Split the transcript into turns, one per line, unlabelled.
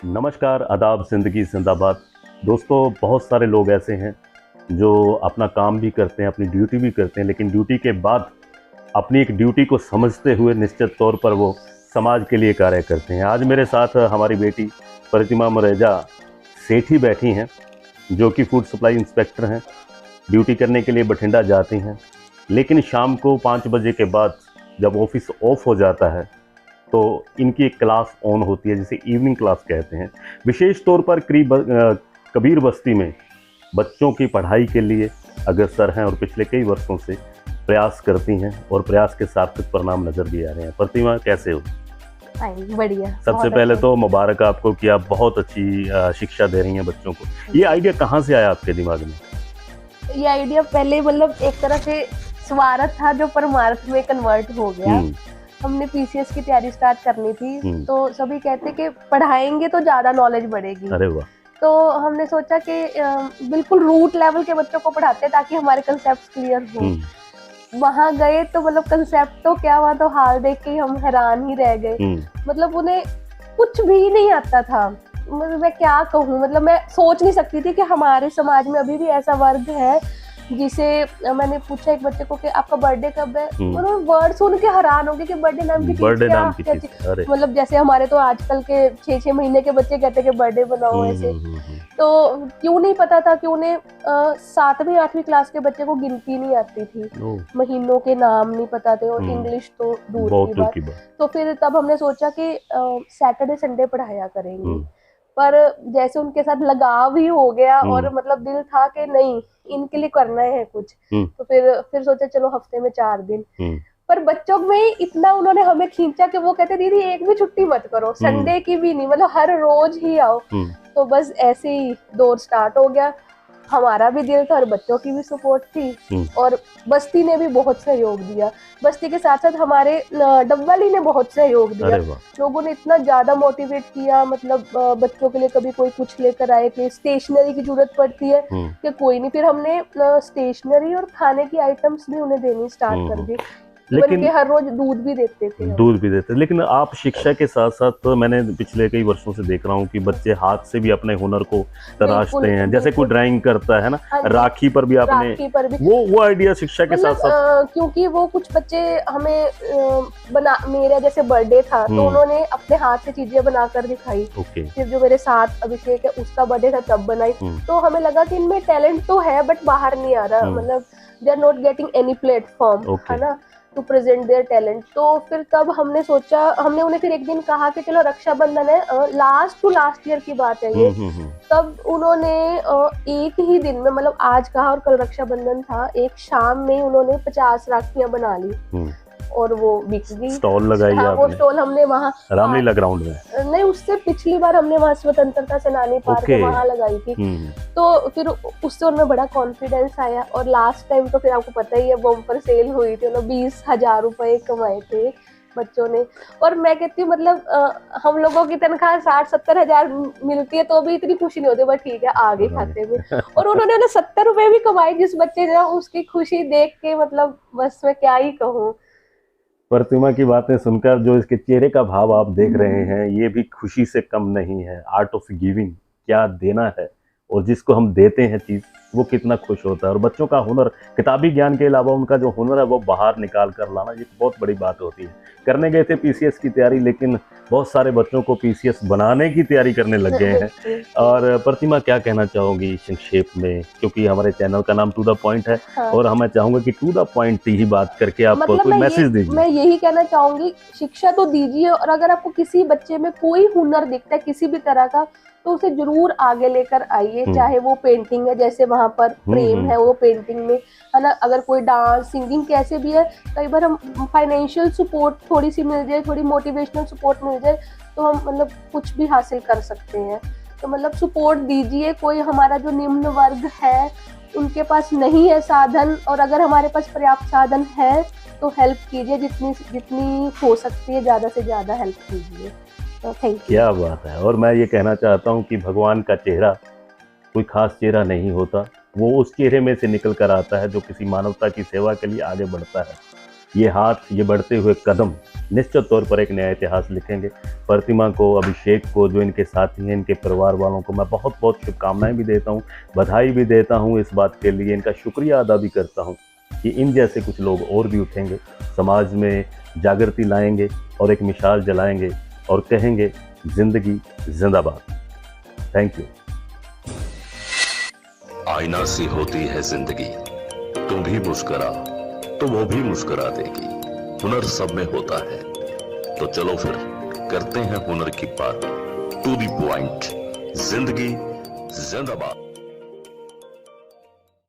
नमस्कार, आदाब, ज़िंदगी ज़िंदाबाद। दोस्तों, बहुत सारे लोग ऐसे हैं जो अपना काम भी करते हैं, अपनी ड्यूटी भी करते हैं, लेकिन ड्यूटी के बाद अपनी एक ड्यूटी को समझते हुए निश्चित तौर पर वो समाज के लिए कार्य करते हैं। आज मेरे साथ हमारी बेटी प्रतिमा मुरेजा सेठी बैठी हैं, जो कि फूड सप्लाई इंस्पेक्टर हैं। ड्यूटी करने के लिए बठिंडा जाती हैं, लेकिन शाम को 5 बजे के बाद जब ऑफिस ऑफ हो जाता है तो इनकी एक क्लास ऑन होती है, जिसे इवनिंग क्लास कहते हैं। विशेष तौर पर कबीर बस्ती में बच्चों की पढ़ाई के लिए अग्रसर हैं और पिछले कई वर्षों से प्रयास करती हैं और प्रयास के सार्थक परिणाम नज़र भी आ रहे हैं। प्रतिमा, कैसे हो?
बढ़िया।
सबसे पहले तो मुबारक आपको कि आप बहुत अच्छी शिक्षा दे रही हैं बच्चों को। ये आइडिया कहाँ से आया आपके दिमाग में?
ये आइडिया पहले एक तरह से स्वार्थ था जो परमार्थ में कन्वर्ट हो गया। हमने पीसीएस की तैयारी स्टार्ट करनी थी, तो सभी कहते कि पढ़ाएंगे तो ज्यादा नॉलेज बढ़ेगी।
अरे वाह।
तो हमने सोचा कि बिल्कुल रूट लेवल के बच्चों को पढ़ाते हैं ताकि हमारे कंसेप्ट क्लियर हो। वहां गए तो कंसेप्ट तो क्या, वहां तो हाल देख के हम हैरान ही रह गए। उन्हें कुछ भी नहीं आता था। मैं क्या कहूँ, मैं सोच नहीं सकती थी कि हमारे समाज में अभी भी ऐसा वर्ग है जिसे मैंने पूछा एक बच्चे को कि आपका बर्थडे कब है, उन्होंने वर्ड सुन के हैरान हो गए कि बर्थडे नाम की चीज। जैसे हमारे तो आजकल के 6-6 महीने के बच्चे कहते हैं कि बर्थडे बनाओ ऐसे। तो क्यों नहीं पता था कि उन्हें 7वीं 8वीं क्लास के बच्चे को गिनती नहीं आती थी, महीनों के नाम नहीं पता थे और इंग्लिश तो दूर की बात। तो फिर तब हमने सोचा कि सैटरडे संडे पढ़ाया करेंगे। पर जैसे उनके साथ लगाव ही हो गया और दिल था कि नहीं, इनके लिए करना है कुछ। तो फिर सोचा चलो हफ्ते में 4 दिन। पर बच्चों में इतना उन्होंने हमें खींचा कि वो कहते दीदी एक भी छुट्टी मत करो, संडे की भी नहीं, हर रोज ही आओ। तो बस ऐसे ही दौर स्टार्ट हो गया। हमारा भी दिल था और बच्चों की भी सपोर्ट थी और बस्ती ने भी बहुत सहयोग दिया। बस्ती के साथ साथ हमारे डब्बली ने बहुत सहयोग दिया। लोगों ने इतना ज्यादा मोटिवेट किया, बच्चों के लिए कभी कोई कुछ लेकर आए कि स्टेशनरी की जरूरत पड़ती है कि कोई नहीं, फिर हमने स्टेशनरी और खाने की आइटम्स भी उन्हें देनी स्टार्ट कर दी। लेकिन हर रोज दूध भी देते।
लेकिन आप शिक्षा के साथ साथ तो मैंने पिछले कई वर्षों से देख रहा हूँ कि बच्चे हाथ से भी अपने हुनर को तराशते हैं। जैसे कोई ड्राइंग करता है ना, राखी पर भी आपने वो आइडिया शिक्षा के साथ साथ,
क्योंकि वो कुछ बच्चे हमें मेरा जैसे बर्थडे था तो उन्होंने अपने हाथ से चीजें बनाकर दिखाई। फिर जो मेरे साथ अभिषेक है उसका बर्थडे था तब बनाई। तो हमें लगा कि इनमें टैलेंट तो है बट बाहर नहीं आ रहा, they are not getting any platform, है ना, टू प्रेजेंट देयर टैलेंट। तो फिर तब हमने सोचा, हमने उन्हें फिर एक दिन कहा कि चलो रक्षाबंधन है, लास्ट ईयर की बात है ये। तब उन्होंने एक ही दिन में आज कहा और कल रक्षाबंधन था, एक शाम में उन्होंने 50 राखियां बना ली और वो बिक गई।
स्टॉल लगाई आपने?
वो स्टॉल हमने वहाँ
रामलीला ग्राउंड में
नहीं, उससे पिछली बार हमने वहाँ स्वतंत्रता सेनानी पार्क वहाँ लगाई थी। तो फिर उससे उनमें बड़ा कॉन्फिडेंस आया और लास्ट टाइम तो फिर आपको पता ही है बम्पर सेल हुई थी, 20,000 रुपए कमाए थे बच्चों ने। और मैं कहती हूँ हम लोगों की तनख्वाह 60-70 हजार मिलती है तो भी इतनी खुशी नहीं होती, बट ठीक है आ गई खाते में। और उन्होंने 70 रुपए भी कमाए जिस बच्चे ने, उसकी खुशी देख के बस मैं क्या ही कहूँ।
प्रतिमा की बातें सुनकर जो इसके चेहरे का भाव आप देख रहे हैं, ये भी खुशी से कम नहीं है। आर्ट ऑफ गिविंग, क्या देना है और जिसको हम देते हैं चीज़ वो कितना खुश होता है। और बच्चों का हुनर, किताबी ज्ञान के अलावा उनका जो हुनर है वो बाहर निकाल कर लाना, ये बहुत बड़ी बात होती है। करने गए थे पीसीएस की तैयारी, लेकिन बहुत सारे बच्चों को पीसीएस बनाने की तैयारी करने लग गए हैं। और प्रतिमा, क्या कहना चाहोगी संक्षेप में, क्योंकि हमारे चैनल का नाम टू द पॉइंट है। और मैं चाहूंगा कि टू द पॉइंट ही बात करके आप कोई मैसेज दीजिए।
मैं यही कहना चाहूंगी, शिक्षा तो दीजिए और अगर आपको किसी बच्चे में कोई हुनर दिखता है किसी भी तरह का तो उसे जरूर आगे लेकर आइए। चाहे वो पेंटिंग है, जैसे वहाँ पर प्रेम है वो पेंटिंग में, है ना, अगर कोई डांस सिंगिंग कैसे भी है, कई बार हम फाइनेंशियल सपोर्ट थोड़ी सी मिल जाए, थोड़ी मोटिवेशनल सपोर्ट मिल जाए तो हम कुछ भी हासिल कर सकते हैं। तो सपोर्ट दीजिए। कोई हमारा जो निम्न वर्ग है उनके पास नहीं है साधन, और अगर हमारे पास पर्याप्त साधन है तो हेल्प कीजिए, जितनी हो सकती है ज़्यादा से ज़्यादा हेल्प कीजिए।
क्या बात है। और मैं ये कहना चाहता हूँ कि भगवान का चेहरा कोई खास चेहरा नहीं होता, वो उस चेहरे में से निकल कर आता है जो किसी मानवता की सेवा के लिए आगे बढ़ता है। ये हाथ, ये बढ़ते हुए कदम निश्चित तौर पर एक नया इतिहास लिखेंगे। प्रतिमा को, अभिषेक को, जो इनके साथी हैं, इनके परिवार वालों को मैं बहुत बहुत शुभकामनाएं भी देता हूं, बधाई भी देता हूं इस बात के लिए, इनका शुक्रिया अदा भी करता हूं कि इन जैसे कुछ लोग और भी उठेंगे, समाज में जागृति लाएंगे और एक मिसाल जलाएंगे और कहेंगे जिंदगी जिंदाबाद। Thank you.
आईना सी होती है जिंदगी, तू भी मुस्कुरा तो वो भी मुस्कुरा देगी। हुनर सब में होता है, तो चलो फिर करते हैं हुनर की बात। टू द पॉइंट, जिंदगी जिंदाबाद।